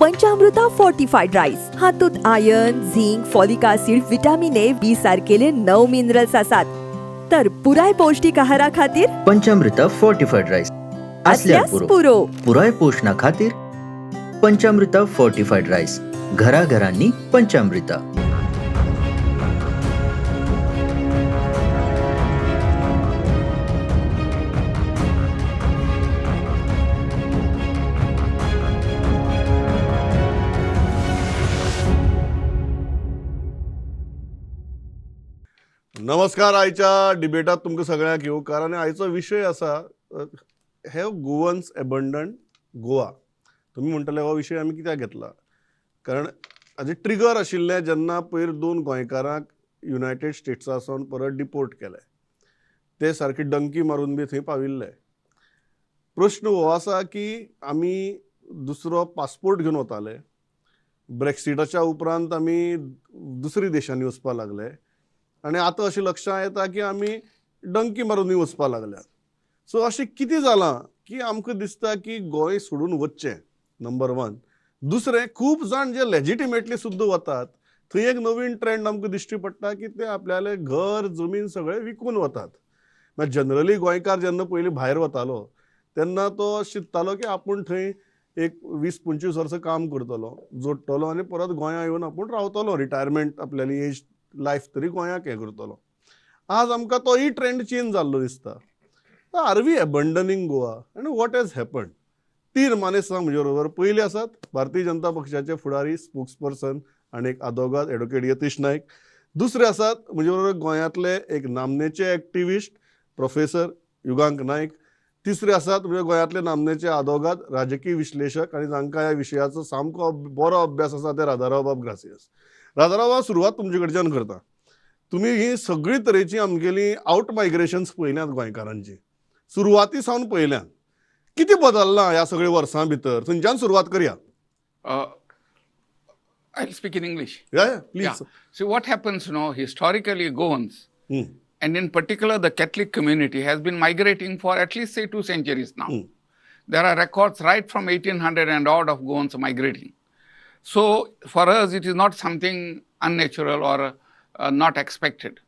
पंचामृता fortified rice हातूंत iron, zinc, folic acid, vitamin A, B सारकेले 9 minerals आसात. तर पुराय पौष्टिक आहारा खातीर पंचामृता फोर्टिफाईड राईस असल्यास पुरो. पुराय पोषणा खातीर पंचामृता फोर्टिफाईड राईस. घराघरांनी पंचामृता. नमस्कार. आयच्या डिबेटात तुमकां सगळ्यांक येवकार. आनी आयचो विशय आसा हॅव गोवन्स एबंडन्ड गोवा. तुमी म्हणटले हो विशय आमी कित्याक घेतला, कारण हाजे ट्रिगर आशिल्लें जेन्ना पयर 2 गोंयकारांक युनायटेड स्टेट्सांसून परत डिपोर्ट केले. ते सारके डंकी मारून बी थंय पाविल्ले. प्रश्न हो आसा की आमी दुसरो पासपोर्ट घेवन वताले. ब्रेक्सिटाच्या उपरांत आमी दुसऱ्या देशांनी वचपाक लागले. आनी आतां अशें लक्षांत येता की आमी डंकी मारून वचपाक लागल्यात. सो अशें कितें जालां की आमकां दिसता की गोंय सोडून वचचें, नंबर 1. दुसरें, खूब जाण जे लेजिटिमेटली सुद्दां वतात थंय एक नवीन ट्रेंड आमकां दिश्टी पडटा की ते आपल्याले घर जमीन सगळें विकून वतात. मागीर जनरली गोंयकार जेन्ना पयलीं भायर वतालो तेन्ना तो चिंत्तालो की आपूण थंय एक 20-25 वर्सां काम करतलो, जोडटलो आनी परत गोंया येवन आपूण रावतलो. रिटायरमेंट आपल्याली एज लायफ तरी गोंयाक हें करतलो. आज आमकां तोय ट्रेंड चेंज जाल्लो दिसता. आर वी अबंडनिंग गोवा आनी वॉट हॅज हॅपन्ड? 3 मानेस म्हजे बरोबर. पयले आसात भारतीय जनता पक्षाचे फुडारी, स्पोक्सपर्सन आनी एक आदवोगाद एडवोकेट यतीश नायक. दुसरे आसात म्हजे बरोबर गोंयांतले एक नामनेचे एक्टिविस्ट प्रोफेसर युगांक नायक. तिसरे आसात म्हणजे गोंयांतले नामनेचे आदवोगाद, राजकीय विश्लेशक आनी जांकां ह्या विशयाचो सामको बरो अभ्यास आसा ते राधाराव बाब ग्रासियस. राधाराव, सुरवात तुमचे कडच्यान करता. तुमी ही सगळी तरेची आमगेली आउट मायग्रेशन्स पळयल्यात गोंयकारांची. सुरवाती सावन पळयल्यात. कितें बदललां ह्या सगळ्या वर्सां भितर? थंयच्यान सुरवात करया. I'll speak in English. Yeah, please. Yeah. So what happens now, historically Goans, and in particular the Catholic community has been migrating for at least, say, 2 centuries now. There are records right from 1800 and odd of Goans migrating. So for us, it is not something unnatural or not expected.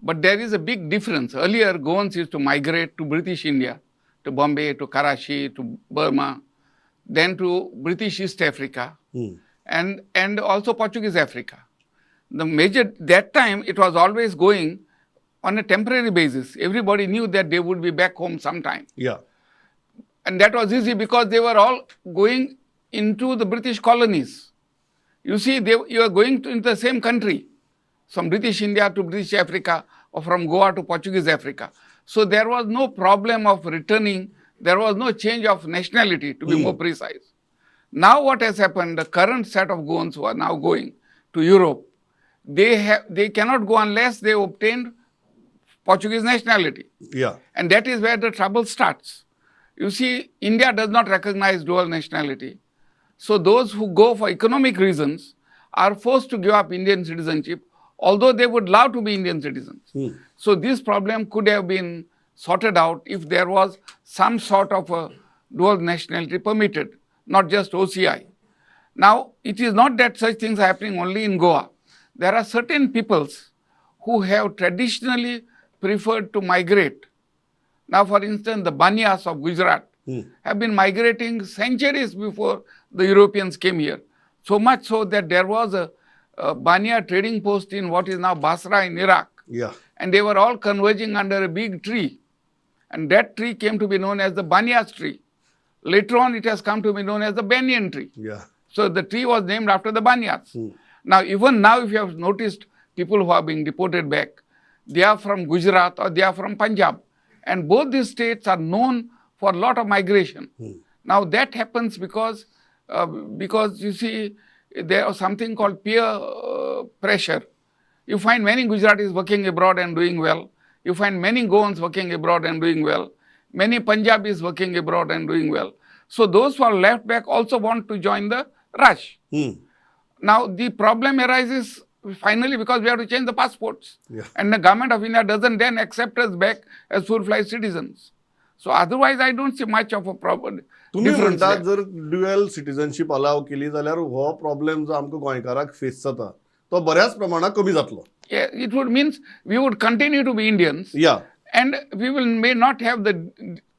But there is a big difference. Earlier, Goans used to migrate to British India, to Bombay, to Karachi, to Burma, then to British East Africa, and also Portuguese Africa. That time, it was always going on a temporary basis. Everybody knew that they would be back home sometime. Yeah. And that was easy because they were all going into the British colonies. You see, you are going into the same country, from British India to British Africa, or from Goa to Portuguese Africa. So there was no problem of returning. There was no change of nationality, to be more precise. Now what has happened, the current set of Goans who are now going to Europe, they cannot go unless they obtained Portuguese nationality. Yeah. And that is where the trouble starts. You see, India does not recognize dual nationality. So those who go for economic reasons are forced to give up Indian citizenship, although they would love to be Indian citizens. So this problem could have been sorted out if there was some sort of a dual nationality permitted, not just OCI. Now, it is not that such things are happening only in Goa. There are certain peoples who have traditionally preferred to migrate. Now, for instance, the Banyas of Gujarat have been migrating centuries before the Europeans came here. So much so that there was a Banya trading post in what is now Basra in Iraq. Yeah. And they were all converging under a big tree. And that tree came to be known as the Banyas tree. Later on, it has come to be known as the banyan tree. Yeah. So the tree was named after the Banyas. Now, even now, if you have noticed, people who are being deported back, they are from Gujarat or they are from Punjab. And both these states are known for a lot of migration. Now, that happens because you see, there is something called peer pressure. You find many Gujaratis working abroad and doing well. You find many Goans working abroad and doing well. Many Punjabis working abroad and doing well. So those who are left back also want to join the rush. Now, the problem arises finally because we have to change the passports. Yeah. And the government of India doesn't then accept us back as full-fledged citizens. So otherwise, I don't see much of a problem. तुम्ही difference म्हणतात there. जर dual citizenship अलाव केली जाल्यार हो problem जो आमकां गोंयकाराक फेस जाता तो बऱ्याच प्रमाणात कमी जातलो. Yeah, it would means we would continue to be Indians, या and we may not have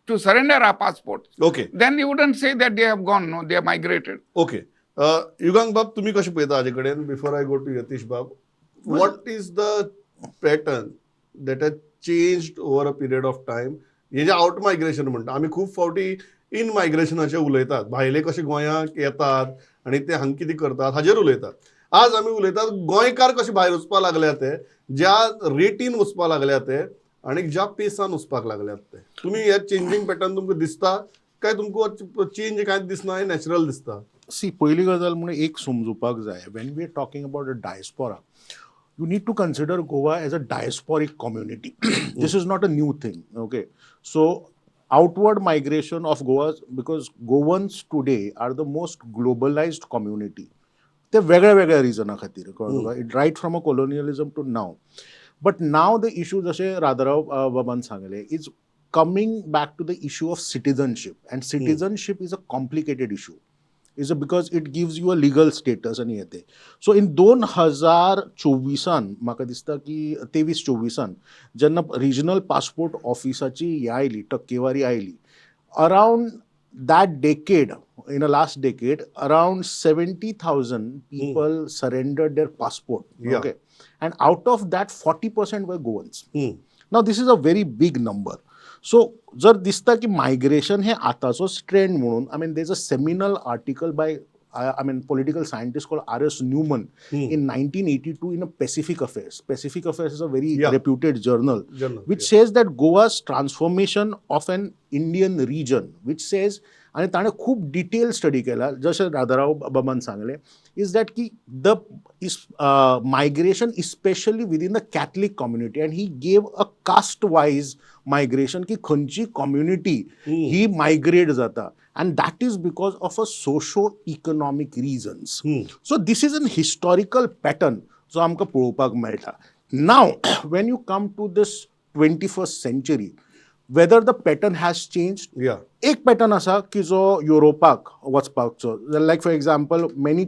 to surrender our passports. Okay Then you wouldn't say that they have gone, no, they have migrated. Okay Yugank बाब तुम्ही कशें पळयता हाजे कडेन before I go to Yatish बाब what is the pattern that has changed over a period of time. हे जे out migration म्हणटा आमी खूब फावटी इन मायग्रेशनाचे उलयतात, भायले कशे गोंयांक येतात आनी ते हांगा कितें करतात हाजेर उलयतात. आज आमी उलयतात गोंयकार कशे भायर वचपा लागल्या ते, ज्या रेटीन वचपा लागल्या ते आनी ज्या पेसान वचपाक लागल्यात ते. तुमी हे चेंजींग पॅटर्न तुमकां दिसता काय तुमकां चेंज कांयच दिसना, हे नॅचरल दिसता? सी पहिली गजाल म्हणून एक समजुपाक जाय, when we are talking about a diaspora, you need to consider Goa as a diasporic community. This is not a new thing, okay? So outward migration of Goa, because Goans today are the most globalized community. ते वेगळ्या वेगळ्या रिझना खातीर कळ्ळें, it right from a colonialism to now. But now the issue जशें राधाराव बाबान सांगलें is coming back to the issue of citizenship, and citizenship is a complicated issue. Is because it gives you a legal status आनी येते. सो इन 2024 म्हाका दिसता की 23-24 जेन्ना regional passport ऑफिसाची हे oily, टक्केवारी oily, around that decade, in the last decade, around 70,000 people surrendered their passport. Yeah. Okay, and out of that, 40% were Goans. Now, this is a very big number. So, जर दिसता की migration हे आताचोच trend म्हणून, I mean, there's a seminal article by political scientist called R.S. Newman in 1982 in a Pacific Affairs. Pacific Affairs is a very reputed journal which says that Goa's transformation of an Indian region, which says, आणि ताणें खूब detail study केला, जशें राधाराव बाबान सांगलें, is that की the migration especially within the Catholic community, and he gave a caste wise migration की खंयची कम्युनिटी ही मायग्रेट जाता, and that is because of a socio-economic reasons. So this is an historical pattern जो आमकां पळोवपाक मेळटा. Now, when you come to this 21st century, whether the pattern has changed, एक pattern असा की जो युरोपाक वचपाकचो, like for example, many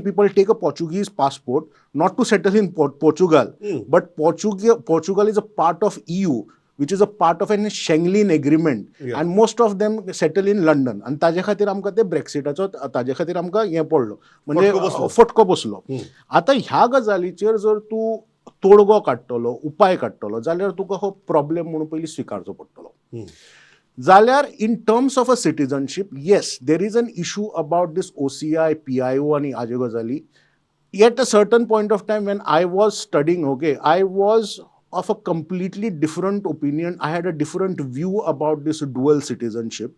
people take a Portuguese passport not to settle in Portugal, but Portugal is a part of EU, which is a part of an Schengen agreement, and most of them settle in London. आणि ताजे खातीर आमकां ते ब्रेक्सिटाचो ताजे खातीर आमकां हें पडलो, म्हणजे फटको बसलो. आतां ह्या गजालीचेर जर तूं तोडगो काडटलो, उपाय काडटलो, जाल्यार तुका हो प्रॉब्लेम म्हणून पयलीं स्विकारचो पडटलो. जाल्यार इन terms of a citizenship, yes, there is an issue about this OCI, PIO आनी हाज्यो गजाली. Yet a certain point of time when I was studying, okay, I was of a completely different opinion. I had a different view about this dual citizenship.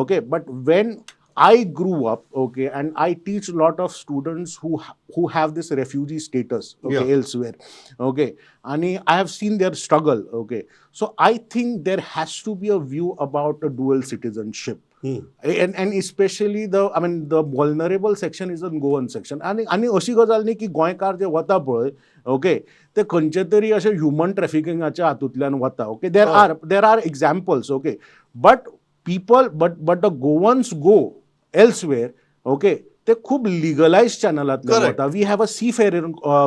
Okay, but when I grew up, okay, and I teach a lot of students who have this refugee status, okay, elsewhere, okay, and I have seen their struggle, okay. So I think there has to be a view about a dual citizenship. And especially the vulnerable section is the Goan section. आणि अशी गजाल न्ही की गोंयकार जे वता पळय, okay, ते खंयचे तरी अशे ह्युमन ट्रॅफिकिंगाच्या हातूंतल्यान वता, okay. There are examples, okay, but the Goans go elsewhere, okay, ते खूब लिगलायज चॅनलांतल्यान वता. We have a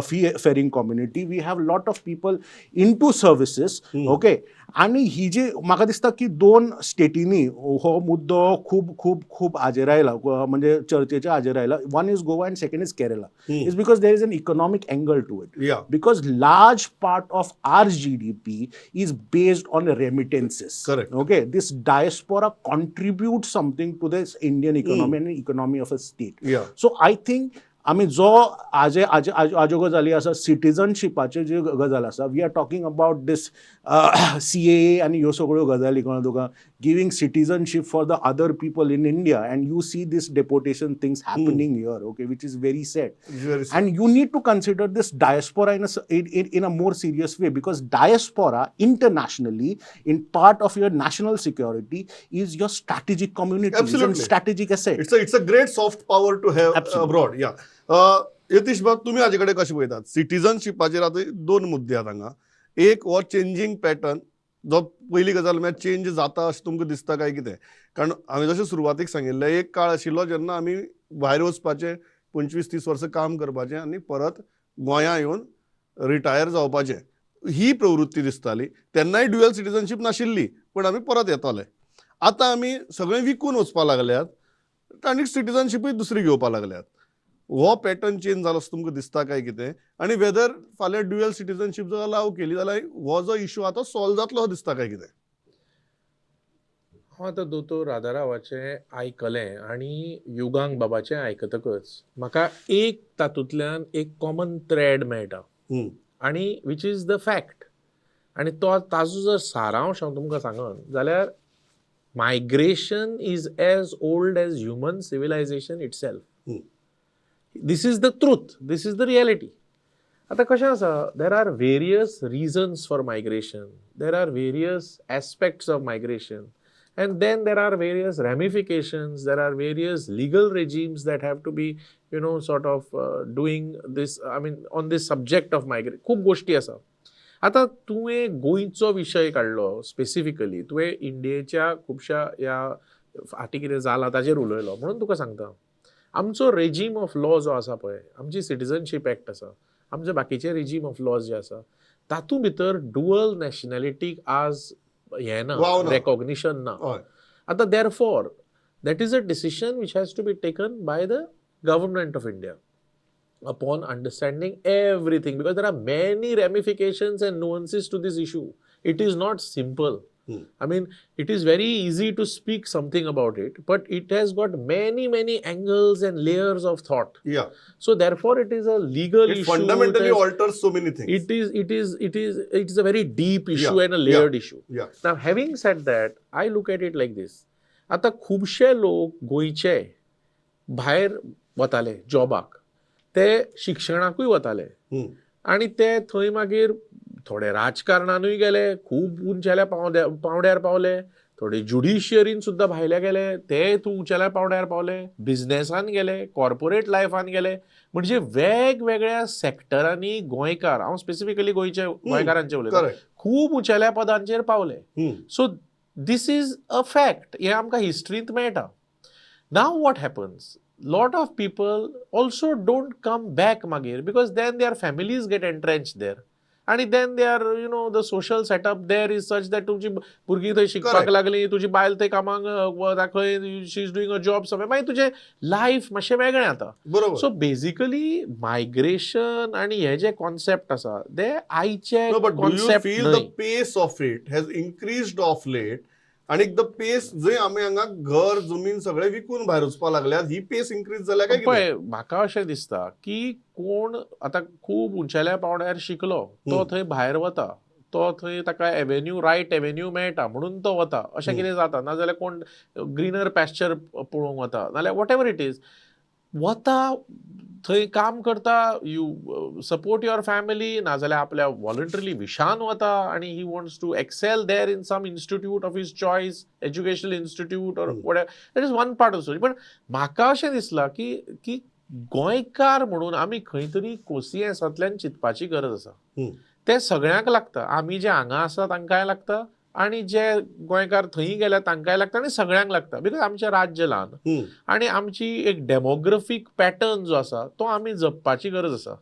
faring community, we have lot of people in to services, okay. आणि ही जी म्हाका दिसता की दोन स्टेटींनी हो मुद्दो खूब खूब खूब हाजेर आयला, म्हणजे चर्चेच्या हाजेर आयला. One is Goa and second is Kerala. Is because there is an economic angle to it, because large part of our GDP is based on remittances. Correct. Okay, this diaspora contributes something to this Indian economy and economy of a state. So I think जो आज्यो गजाली आसा, सिटीजनशिपाच्यो ज्यो गजाल आसा, we are talking about this CAA आनी ह्यो सगळ्यो गजाली, कळ्ळें तुका, giving citizenship for the other people in India, and you see this deportation things happening here, okay, which is very sad. And you need to consider this diaspora in a more serious way, because diaspora internationally, in part of your national security, is your strategic community. Absolutely. It's a strategic asset. It's a great soft power to have abroad. Yatish बाब, तुम्ही हाजे कडेन कशें पळयतात? सिटीजनशिपाचेर आतां दोन मुद्दे आहात हांगा. एक हो चेंजींग पॅटर्न जो पहिली गजाल म्हळ्यार चेंज जाता अशें तुमकां दिसता काय कितें? कारण हांवें जशें सुरवातीक सांगिल्लें, एक काळ आशिल्लो जेन्ना आमी भायर वचपाचें, 25-30 वर्सां काम करपाचें आनी परत गोंया येवन रिटायर जावपाचें, ही प्रवृत्ती दिसताली. तेन्नाय ड्युअल सिटीजनशीप नाशिल्ली, पण आमी परत येताले. आतां आमी सगळें विकून वचपाक लागल्यात आनी सिटीजनशीपूय दुसरी घेवपाक लागल्यात. हो पॅटर्न चेंज जालो असो तुमकां दिसता काय कितें? आनी वेदर फाल्यां ड्युअल सिटीजनशीप जर अलाव केली जाल्यार हो जो इशू आतां सॉल्व जातलो हो दिसता काय कितें? हांव आतां दोतोर राधारावाचें आयकलें आनी युगांक बाबाचें आयकतकच म्हाका एक तातूंतल्यान एक कॉमन थ्रेड मेळटा आनी वीच इज द फॅक्ट. आनी ताजो जर सारांश हांव तुमकां सांगत जाल्यार migration is as old as human civilisation itself. This is the truth. This is the reality. आता कशें आसा, there are various reasons for migration. There are various aspects of migration. And then there are various ramifications. There are various legal regimes that have to be, sort of doing this, on this subject of migration. खूब गोष्टी आसा. आता तुवें गोंयचो विशय काडलो specifically, तुवें इंडियेच्या खुबशा ह्या फाटीं कितें जालां ताजेर उलयलो, म्हणून तुका सांगता. आमचो रेजीम ऑफ लॉ जो आसा पळय, आमची सिटीजनशीप एक्ट आसा, आमचे बाकीचे रेजीम ऑफ लॉज जे आसा, तातूंत भितर डुअल नॅशनॅलिटीक आज हें ना, रेकॉग्निशन ना. आतां therefore that is a decision which has to be taken by the government of India upon understanding everything, because there are many ramifications and nuances to this issue. It is not simple. It is very easy to speak something about it, but it has got many angles and layers of thought. Yeah. So therefore it is a legal issue. It fundamentally alters so many things. It is a very deep issue and a layered issue. Yeah. Now having said that, I look at it like this. आता खुबशे लोक गोंयचे भायर वताले जॉबाक, ते शिक्षणाकूय वताले आनी ते थंय मागीर थोडे राजकारणानूय गेले, खूब उंचेल्या पावंड्यार पावले, थोडे ज्युडिशियरीन सुद्दां भायले गेले, ते उंचेल्या पावंड्यार पावले, बिझनेसान गेले, कॉर्पोरेट लायफान गेले. म्हणजे वेगवेगळ्या सॅक्टरांनी गोंयकार, हांव स्पेसिफिकली गोंयकारांचे उलयतां, खूब उंचेल्या पदांचेर पावले. सो दीस इज अ फॅक्ट. हें आमकां हिस्ट्रींत मेळटा. Now what happens, lot of people also don't come back magir, because then their families get entrenched there, and then they are, the social setup there is such that तुमची भुरगीं थंय शिकपाक लागली, तुजी बायल थंय कामाक खंय she is doing a job somewhere, मागीर तुजें लायफ मातशें वेगळें जाता. सो बेसिकली मायग्रेशन आनी हे जे कॉन्सेप्ट आसा ते आयचे कॉन्सेप्ट न्हय. The pace of it has increased of late, आणि द पेस जंय आमी हांगा घर जमीन सगळे विकून भायर वचपाक लागल्यात, ही पेस इन्क्रीज जाल्या काय? पळय, म्हाका अशें दिसता की कोण आतां खूब उंचेल्या पावंड्यार शिकलो, तो थंय भायर वता, तो थंय ताका रायट एव्हेन्यू मेळटा म्हणून तो वता, अशें कितें जाता. नाजाल्यार कोण ग्रीनर पॅस्चर पळोवंक वता, नाल्यार वॉट एवर इट इज, वता थंय काम करता, यू सपोर्ट युअर फॅमिली, नाजाल्यार आपल्या वॉलंटरीली विशान वता आनी he wants to excel there in some institute of his choice, educational institute or whatever. That is one part of story. पण म्हाका अशें दिसलां की गोंयकार म्हणून आमी खंय तरी खोसियेंसांतल्यान चिंतपाची गरज आसा. ते सगळ्यांक लागता. आमी जे हांगा आसा तांकांय लागता, आनी जे गोंयकार थंय गेल्या तांकांय लागता, आनी सगळ्यांक लागता. बिकॉज आमचें राज्य ल्हान आनी आमची एक डेमोग्राफीक पॅटर्न जो आसा तो आमी जपपाची गरज आसा.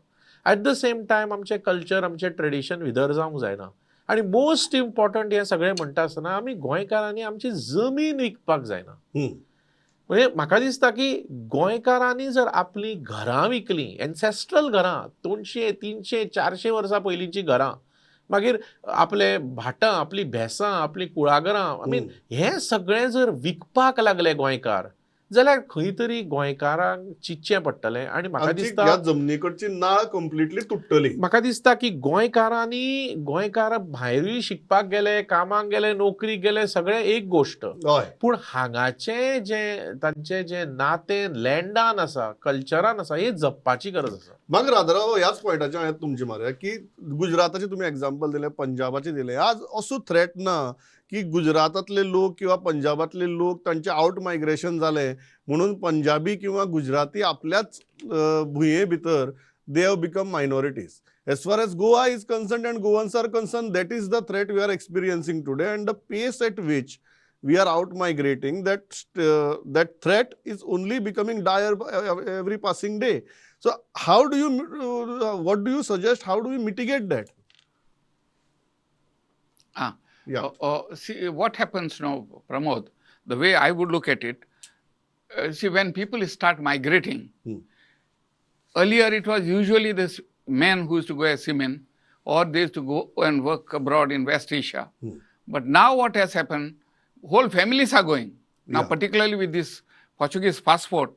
ऍट द सेम टायम आमचें कल्चर, आमचें ट्रेडिशन विदर जावंक जायना. आनी मोस्ट इम्पॉर्टंट हें सगळें म्हणटा आसतना आमी गोंयकारांनी आमची जमीन विकपाक जायना. म्हणजे म्हाका दिसता की गोंयकारांनी जर आपली घरां विकलीं, एन्सेस्ट्रल घरां, 200, 300, 400 वर्सां पयलींची घरां, मागीर आपले भाटां, आपली भेसां, आपली कुळागरां, हें सगळें जर विकपाक लागले गोंयकार, जाल्यार खंय तरी गोंयकारांक चिंतचें पडटलें. आनी म्हाका दिसता जमनीकडची नाळ कंप्लिटली तुटतली. म्हाका दिसता की गोंयकार भायरूय शिकपाक गेले, कामाक गेले, नोकरीक गेले, सगळें एक गोश्ट, पूण हांगाचे तांचे जे नातें लँडान आसा, कल्चरान आसा, हे जपपाची गरज आसा. मग राधाराव, ह्याच पॉयंटाचेर हांवें तुमचे म्हळ्यार की गुजराताचे तुमी एग्जाम्पल दिलें, पंजाबाचे दिलें. आज असो थ्रेट ना की गुजरातांतले लोक किंवा पंजाबातले लोक तांचे आउट मायग्रेशन जालें म्हणून पंजाबी किंवा गुजराती आपल्याच भुंये भितर they have become minorities. As far as Goa is concerned and Goans are concerned, that is the threat we are experiencing today, and the pace at which we are out migrating, that threat is only becoming dire every passing day. So how do you, what do you suggest? How do we mitigate that? Yeah. See, what happens now, Pramod, the way I would look at it, see, when people start migrating, earlier it was usually the men who used to go as seamen, or they used to go and work abroad in West Asia. But now what has happened, whole families are going. Now, Yeah. particularly with this Portuguese passport,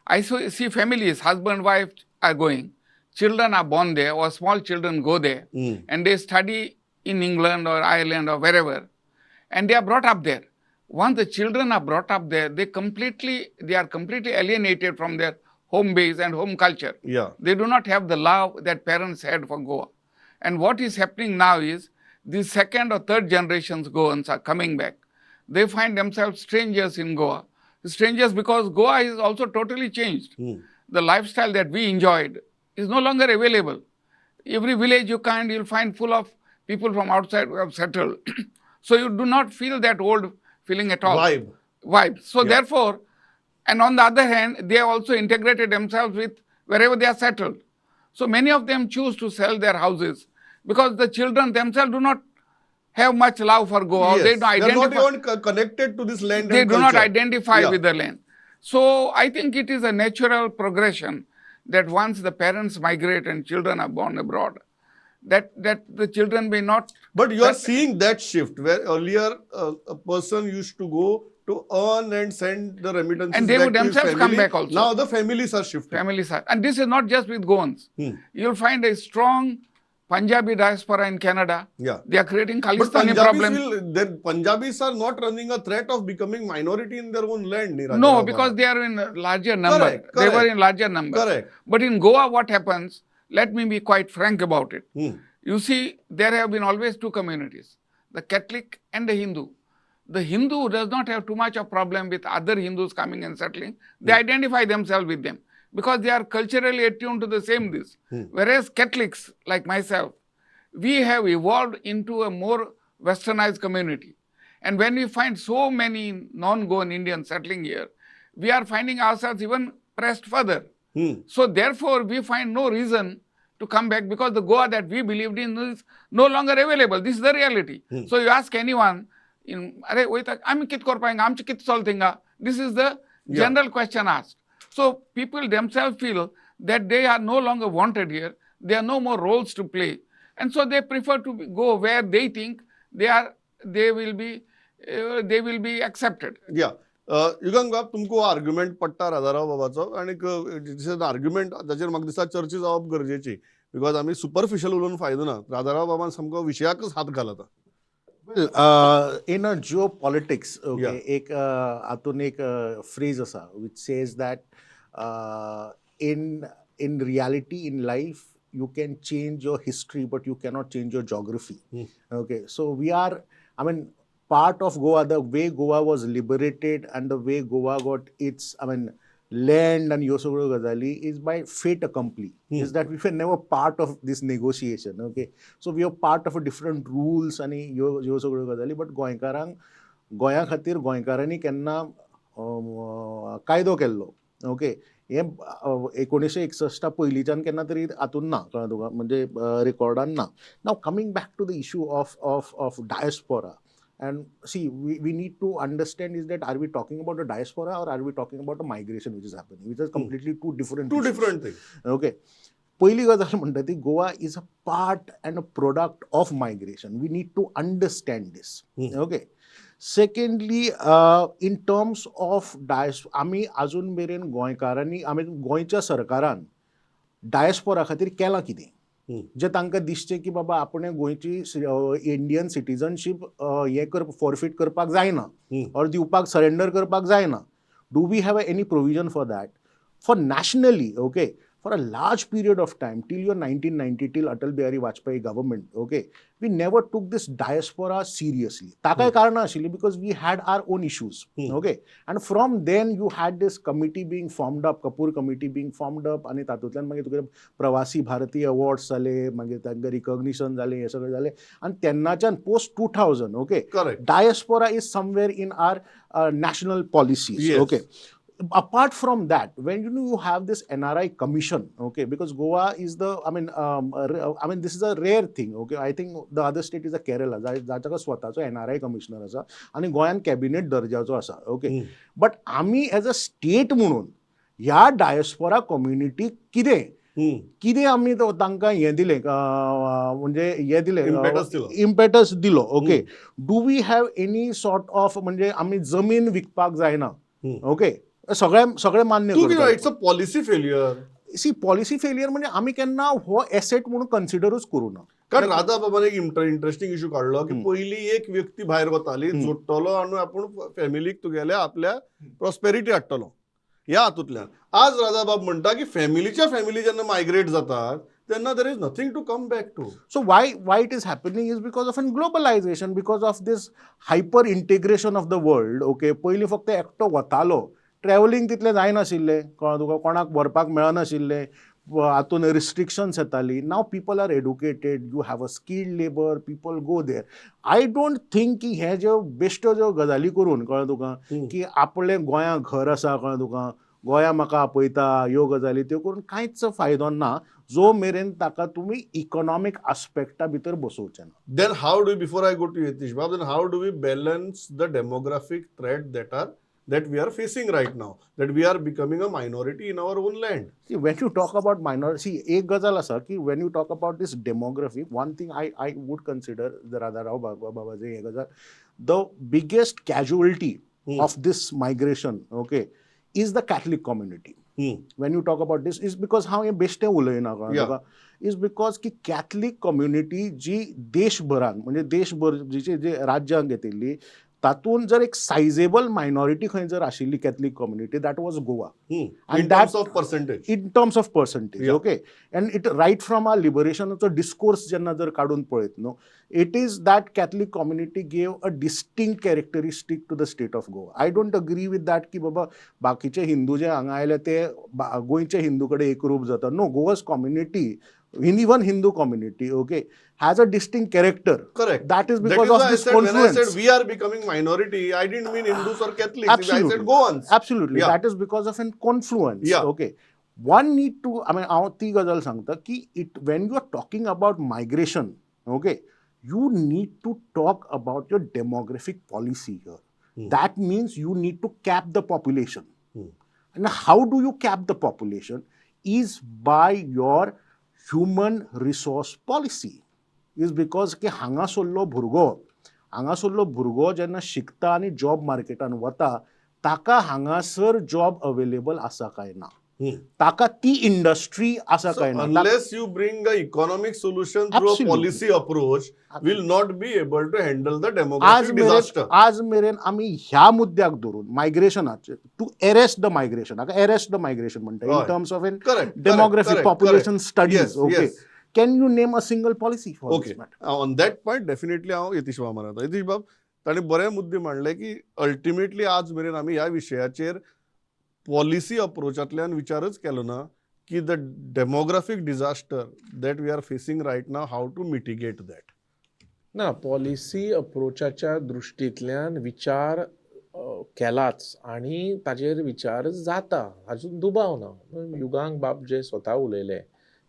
I see families, husband, wife are going. Children are born there, or small children go there, and they study in England or Ireland or wherever, and they are brought up there. Once the children are brought up there, they are completely alienated from their home base and home culture. Yeah. They do not have the love that parents had for Goa. And what is happening now is the second or third generations Goans are coming back. They find themselves strangers in Goa. Strangers because Goa is also totally changed. The lifestyle that we enjoyed is no longer available. Every village you'll find full of people from outside who have settled. So you do not feel that old feeling at all. Vibe. So therefore, and on the other hand, they have also integrated themselves with wherever they are settled. So many of them choose to sell their houses because the children themselves do not have much love for Goa. Yes. They don't They are not identify. even connected to this land They and do not culture. identify with the land. So I think it is a natural progression that once the parents migrate and children are born abroad, that the children may not. But you are seeing that shift where earlier a person used to go to earn and send the remittances And they back would to his themselves come family. back also. Now the families are shifting. Families are. And this is not just with Goans. You'll find a strong Punjabi diaspora in Canada. Yeah. They are creating But Khalistani problem. Punjabis are not running a threat of becoming minority in their own land. No, because they are in a larger number. Correct, They were correct. in larger number. Correct. But in Goa, what happens, let me be quite frank about it. Hmm. You see, there have been always two communities, the Catholic and the Hindu. The Hindu does not have too much of problem with other Hindus coming and settling. They identify themselves with them because they are culturally attuned to the same this. Whereas Catholics, like myself, we have evolved into a more westernized community. And when we find so many non-Goan Indians settling here, we are finding ourselves even pressed further. So therefore, we find no reason to come back because the Goa that we believed in is no longer available. This is the reality. So you ask anyone, this is the general question asked. So people themselves feel that they are no longer wanted here. There are no more roles to play. And so they prefer to go where they think they will be accepted. Yeah. युगंग बाब तुमको argument पट्टा राजाराव बाबाचो आणि argument ताचेर म्हाका दिसता चर्चा जावप गरजेची बिकॉज आमी सुपरफिशियल उलोवन फायदो ना. राजाराव बाबान सामको विशयाकच हात घालता. In a geopolitics, हातून एक phrase आसा which says that in reality in life you can change your history but you cannot change your geography. Okay, so we are, part of Goa, the way Goa was liberated and the way Goa got its, land and Yosogoro Gazali is by fait accompli. Is that we were never part of this negotiation. Okay, so we are part of a different rules and Yosogoro Gazali, but Goya Khatir Goyankarani kenna कायदो केल्लो. Okay, हे 1961 पयलींच्यान केन्ना तरी हातून ना, कळ्ळें तुका, म्हणजे रेकॉर्डान ना. Now coming back to the issue of diaspora. And see, we need to understand is that are we talking about a diaspora or are we talking about a migration which is happening, which is completely two different things. Okay. पहिली गजाल म्हणटा ती Goa is a part and a product of migration. We need to understand this. Okay. Secondly, in terms of आमी अजून मेरेन गोंयकारांनी गोंयच्या सरकारान डायस्पोरा खातीर केलां कितें जे तांकां दिसचें की बाबा आपण गोंयची इंडियन सिटीजनशीप फॉरफीट करपाक जायना ऑर दिवपाक सरेंडर करपाक जायना. Do we have any provision for that? For nationally, okay, for a large period of time, till your 1990, till Atal Bihari Vajpayee government, okay, we never took this diaspora seriously. ताका कारण आशिल्ली because we had our own issues, okay, and from then you had this committee being formed up, Kapoor committee being formed up, आणि तातूंतल्यान मागीर तुगे प्रवासी भारतीय awards जाले, मागीर तांकां रिकॉग्निशन जालें, हें सगळें जालें, आनी तेन्नाच्यान post 2000, okay, Correct. diaspora is somewhere in our national policies, Yes. okay. Apart from that, when you have this NRI commission, okay, because Goa is the, I mean this is a rare thing, okay. I think the other state is a Kerala, जाच्याका स्वताचो NRI commissioner आसा आनी गोंयान cabinet दर्जाचो आसा, okay. But आमी as a state म्हणून ह्या diaspora कम्युनिटीक कितें आमी तांकां हें दिलें, म्हणजे हें दिलें, इम्पेटस दिलो, okay. Do we have any sort of, म्हणजे आमी जमीन विकपाक जायना, ओके, सगळे मान्य करता. It's a policy failure. See policy failure म्हणजे आमी केन्ना हो एसेट म्हणून कन्सिडरूच करूं ना. कारण राधा बाबान एक इंटरेस्टिंग इश्यू काढलो की पहिली एक व्यक्ती भायर वताली, जोडटलो आनी आपूण फॅमिलीक तुगेल्या आपल्या प्रॉस्पेरिटी हाडटलो. ह्या हातूंतल्यान आज राधा बाब म्हणटा की फॅमिलीच्या फॅमिली जेन्ना मायग्रेट जातात तेन्ना there is nothing to come back to. So why it is happening is because of globalization, because of this hyper integration of the world, okay. पयलीं फक्त एकटो वतालो, ट्रॅव्हलिंग तितलें जायनाशिल्लें, कळ्ळें तुका, कोणाक व्हरपाक मेळनाशिल्लें, हातून रिस्ट्रिक्शन्स येताली. Now people are educated, you have a skilled labour, people go there. I don't think की हे ज्यो बेश्ट्यो ज्यो गजाली करून, कळ्ळें तुका, की आपलें गोंयां घर आसा, कळ्ळें तुका, गोंया म्हाका आपयता, ह्यो गजाली त्यो करून कांयच फायदो ना जो मेरेन ताका तुमी इकॉनॉमिक आस्पेक्टा भितर बसोवचे ना. Then how do we, before I go to Yatish Bab, then how do we balance the demographic threat that we are facing right now, that we are becoming a minority in our own land? See, when you talk about minority, see, एक गजाल आसा की when you talk about this demography, one thing I would consider, the Radharao Babaji हे गजाल, the biggest casualty of this migration, okay, is the Catholic community. When you talk about this, is because हांव हे बेश्टें उलयना, कळ्ळें, is because की Catholic community जी देशभरान, म्हणजे देशभरची जे राज्यांक घेतिल्ली, तातूंत जर एक सायजेबल मायनॉरिटी खंय जर आशिल्ली Catholic community, that was Goa. In terms of percentage. In terms of percentage, Yeah. okay. And it right from our liberationचो डिस्कोर्स जेन्ना जर काडून पळयत न्हू, it is that Catholic community gave a distinct characteristic to the state of Goa. I don't agree with that की बाबा बाकीचे हिंदू जे हांगा आयले ते गोंयचे हिंदू कडेन एकरूप जाता. No, Goa's community, even Hindu community, okay, has a distinct character. Correct. That is because of this confluence. When I said we are becoming minority, I didn't mean Hindus or Catholics. Absolutely. I said Goans. Absolutely. Yeah. That is because of an confluence. Yeah. Okay. One need to, हांव ती गजाल सांगता की when you are talking about migration, okay, you need to talk about your demographic policy here. That means you need to cap the population. And how do you cap the population? Is by your human resource policy. Is because की हांगासरलो भुरगो जेन्ना शिकता आनी job मार्केटान वता, ताका हांगासर job available आसा काय ना, ताका ती इंडस्ट्री आसा काय ना. Unless you bring a economic solution through Absolutely. a policy approach, will not be able to handle the demographic disaster. आज मेरेन आमी ह्या मुद्द्याक धरून मायग्रेशनाचे, टू अरेस्ट द मायग्रेशन, हाका अरेस्ट द मायग्रेशन म्हणटा, इन terms of Correct, demographic correct, population correct. Studies, Yes, okay. yes. Can you name a single policy for Okay. this matter? On that point, definitely हांव यतीश बाब म्हणटा. यतीश बाब ताणें बरे मुद्दे मांडले की अल्टिमेटली आज मेरेन आमी ह्या विशयाचेर पॉलिसी अप्रोचांतल्यान विचारच केलो ना की the demographic disaster that we are facing right now, how to mitigate that. ना, पॉलिसी अप्रोचाच्या दृश्टींतल्यान विचार केलाच आणि ताजेर विचार जाता, हातूंत दुबाव ना. युगांक बाब जे स्वता उलयले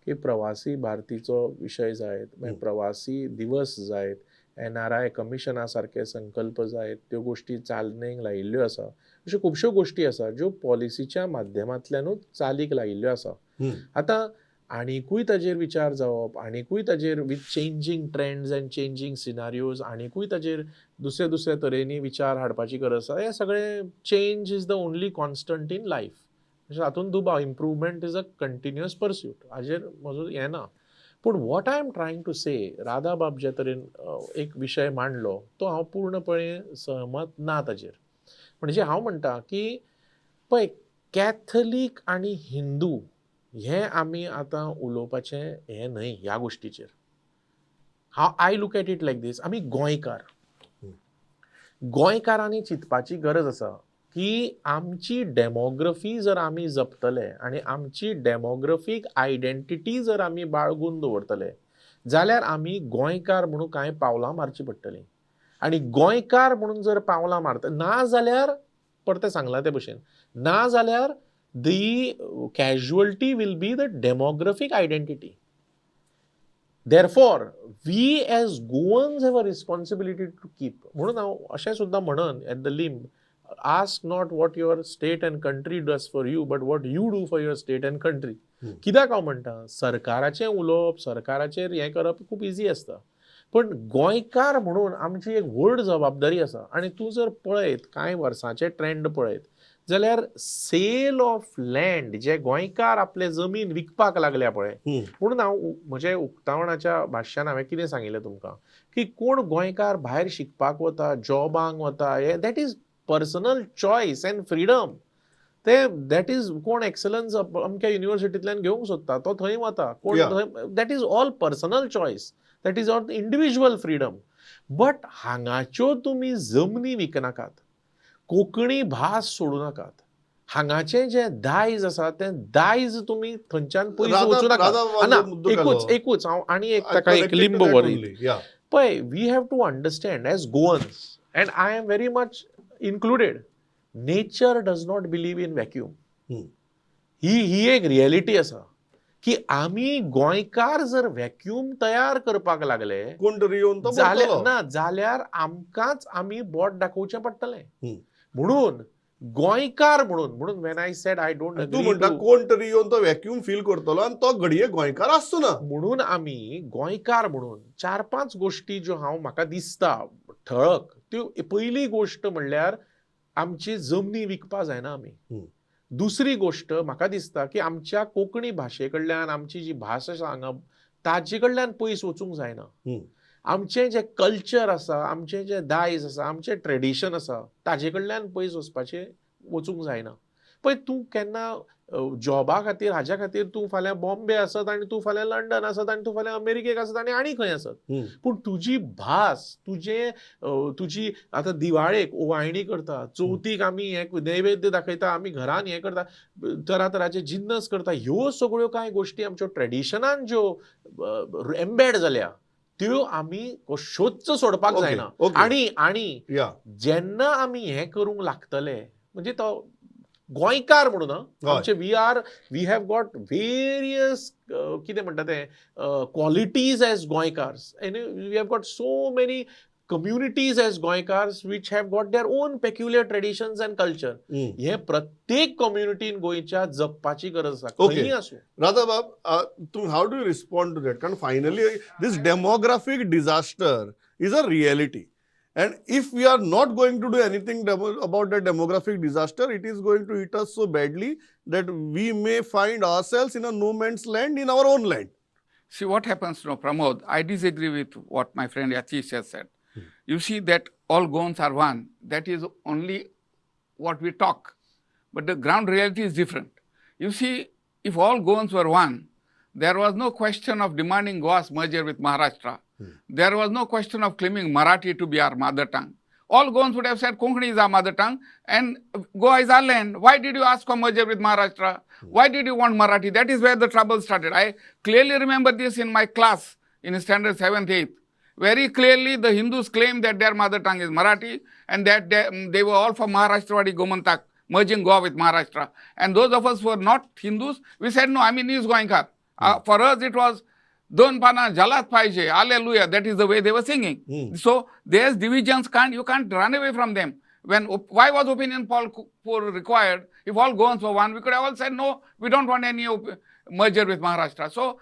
की प्रवासी भारतीचो विशय जायत, मागीर प्रवासी दिवस जायत, NRI कमिशना सारके संकल्प जायत, त्यो गोष्टी चालनेक लायिल्ल्यो आसा. अश्यो खुबश्यो गोष्टी आसा ज्यो पॉलिसीच्या माध्यमांतल्यानूच चालीक लायिल्ल्यो आसा. आतां आनीकूय ताजेर विचार जावप, आनीकूय ताजेर with changing trends and changing scenarios आनीकूय ताजेर दुसऱ्या दुसऱ्या तरेनी विचार हाडपाची गरज आसा. हे सगळे change is the only constant in life. हातूंत दुबाव, improvement is a continuous pursuit, हाजेर म्हजो हें ना. पूण what I am trying to say, Radha बाब जे तरेन एक विशय मांडलो तो हांव पूर्णपणे सहमत ना ताजेर. म्हणजे हांव म्हणटा की पळय, कॅथलीक आनी हिंदू हे आमी आतां उलोवपाचें हें न्हय ह्या गोश्टीचेर. आय लूक एट इट लायक दीस. आमी गोंयकार. गोंयकारांनी चिंतपाची गरज आसा की आमची डेमोग्राफी जर आमी जपतले आनी आमची डेमोग्राफीक आयडेंटिटी जर आमी बाळगून दवरतले जाल्यार आमी गोंयकार म्हणून कांय पावलां मारची पडटलीं. आनी गोंयकार म्हणून जर पावलां मारता ना जाल्यार परतें सांगलां ते भशेन ना जाल्यार the casualty will be the demographic identity. Therefore, we as Goans have a responsibility to keep. म्हणून हांव अशें सुद्दां म्हणन at the limb, ask not what your state and country does for you, but what you do for your state and country. कित्याक हांव म्हणटा सरकाराचें उलोवप सरकाराचेर हें करप खूब इजी आसता. पण गोंयकार म्हणून आमची एक व्हड जबाबदारी आसा. आनी तूं जर पळयत कांय वर्सांचे ट्रेंड पळयत जाल्यार सेल ऑफ लँड जे गोंयकार आपले जमीन विकपाक लागल्या पळय. म्हणून हांव म्हजे उक्तावणाच्या भाशणान हांवें कितें सांगिल्लें तुमकां की कोण गोंयकार भायर शिकपाक वता जॉबांक वता हे that is personal choice and freedom. ते दॅट इज कोण एक्सलन्स अमक्या युनिवर्सिटींतल्यान घेवंक सोदता तो थंय वता कोण थंय that is all personal choice. That is all individual freedom. But हांगाच्यो तुमी जमनी विकनाकात. कोंकणी भास सोडू नाकात. हांगाचें जें दायज आसा तें दायज तुमी थंयच्यान पयस वचूं नाकात. एकूच हांव आनी एक ताका एक लिंब वरयत पळय. We have to understand as Goans and I am very much included. Nature does not believe in vacuum. ही एक रियलिटी आसा की आमी गोंयकार जर वॅक्यूम तयार करपाक लागले कोण तरी येवन तो जाल्यार आमकांच आमी बोट दाखोवचें पडटलें. म्हणून गोंयकार म्हणून when I said I don't तूं म्हणटा कोण तरी येवन तो वॅक्यूम फील करतलो आनी तो घडये गोंयकार आसचो ना. म्हणून आमी गोंयकार म्हणून 4-5 गोश्टी ज्यो म्हाका दिसता ठळक त्यो. पयली गोश्ट म्हणल्यार आमची जमनी विकपा जायना आमी. दुसरी गोश्ट म्हाका दिसता की आमच्या कोंकणी भाशे कडल्यान आमची जी भास सांगप ताजे कडल्यान पयस वचूंक जायना. आमचें जें कल्चर आसा आमचें जें दायज आसा आमचें ट्रेडिशन आसा ताजे कडल्यान पयस वचूंक जायना. पळय तूं केन्ना जॉबा खातीर हाज्या खातीर तूं फाल्यां बॉम्बे आसत आनी तूं फाल्यां लंडन आसत आनी तूं फाल्यां अमेरिकेक आसत आनी खंय आसत पूण तुजी भास तुजी आतां दिवाळेक ओवाळणी करता चवथीक आमी हें नैवेद्य दाखयता आमी घरान हें करता तरातरांचे जिन्नस करता ह्यो सगळ्यो कांय गोश्टी आमच्यो ट्रेडिशनान ज्यो एम्बेड जाल्या त्यो आमी कश्योच सोडपाक जायना. आनी जेन्ना आमी हें करूंक लागतले म्हणजे तो गोंयकार म्हणून आमचे वी हॅव गॉट वेरियस कितें म्हणटा ते qualities as Goykars and we have got so many communities as Goikars which have got their own peculiar traditions and culture. हे प्रत्येक कम्युनिटीन गोंयच्या जगपाची गरज आसा. खंयी आसूं. राधा बाब, how do you respond to that? Because finally this demographic disaster is a reality. And if we are not going to do anything about that demographic disaster, it is going to hit us so badly that we may find ourselves in a no man's land in our own land. See what happens now, Pramod. I disagree with what my friend Yatish has said. You see that all Goans are one. That is only what we talk. But the ground reality is different. You see, if all Goans were one, there was no question of demanding Goa's merger with Maharashtra. There was no question of claiming Marathi to be our mother tongue. All Goans would have said Konkani is our mother tongue and Goa is our land. Why did you ask for merger with Maharashtra? Why did you want Marathi? That is where the trouble started. I clearly remember this in my class in standard 7th, 8th. Very clearly, the Hindus claimed that their mother tongue is Marathi and that they were all for Maharashtrawadi Gomantak, merging Goa with Maharashtra. And those of us who were not Hindus, we said, no, I mean, he is Goinkar. For us, it was Don Pana Jalat Paije, Hallelujah. That is the way they were singing. So there's divisions, you can't run away from them. Why was opinion poll required? If all Goans were one, we could have all said, no, we don't want any merger with Maharashtra. So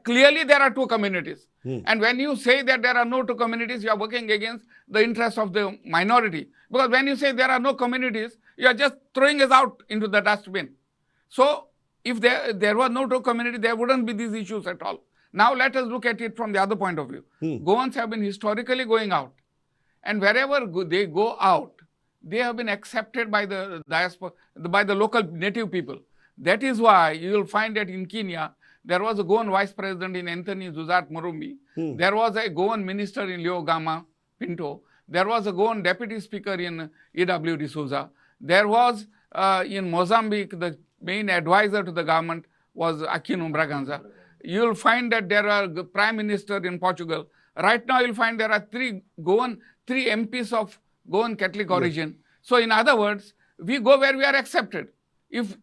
clearly there are two communities. And when you say that there are no two communities, you are working against the interest of the minority. Because when you say there are no communities, you are just throwing us out into the dustbin. So if there were no two communities, there wouldn't be these issues at all. Now let us look at it from the other point of view. Goans have been historically going out. And wherever they go out, they have been accepted by the diaspora, by the local native people. That is why you will find that in Kenya, there was a Goan vice president in Anthony Zuzat Murumbi. There was a Goan minister in Leo Gama Pinto. There was a Goan deputy speaker in E.W. D'Souza. There was in Mozambique, the main advisor to the government was Aquino Braganza. You will find that there are prime minister in Portugal. Right now, you will find there are three MPs of Goan Catholic origin. So, in other words, we go where we are accepted. If